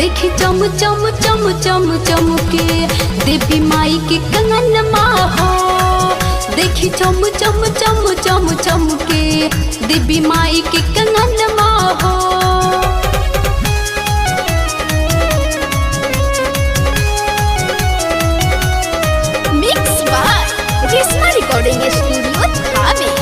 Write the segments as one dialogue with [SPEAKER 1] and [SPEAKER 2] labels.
[SPEAKER 1] देखी चम चम चम चम चमके देवी माई के कंगनमा हो। देखी चम चम चम चम चमके देवी माई के कंगनमा हो। Mix by Reshma recording studio Thawe.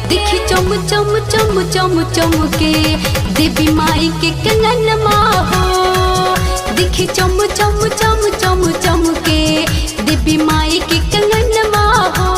[SPEAKER 1] देखी चम चम चम चम चमके देवी माई के कंगनमा हो। देखी चम चम चम चम चमके देवी माई के कंगनमा हो।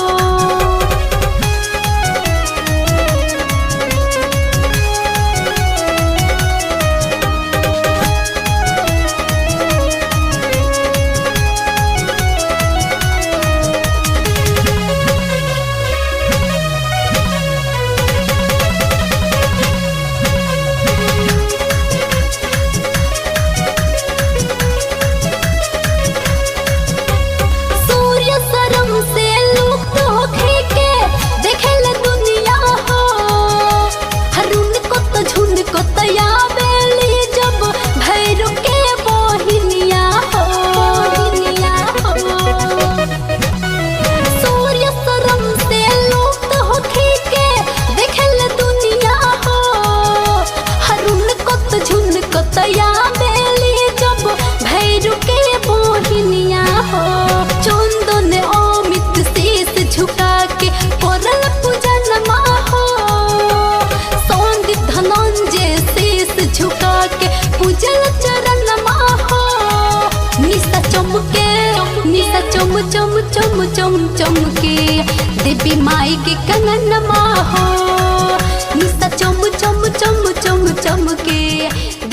[SPEAKER 1] चम चम चम चम चमके देवी माई के कंगनमा हो। निशा चम चम चम चम चमके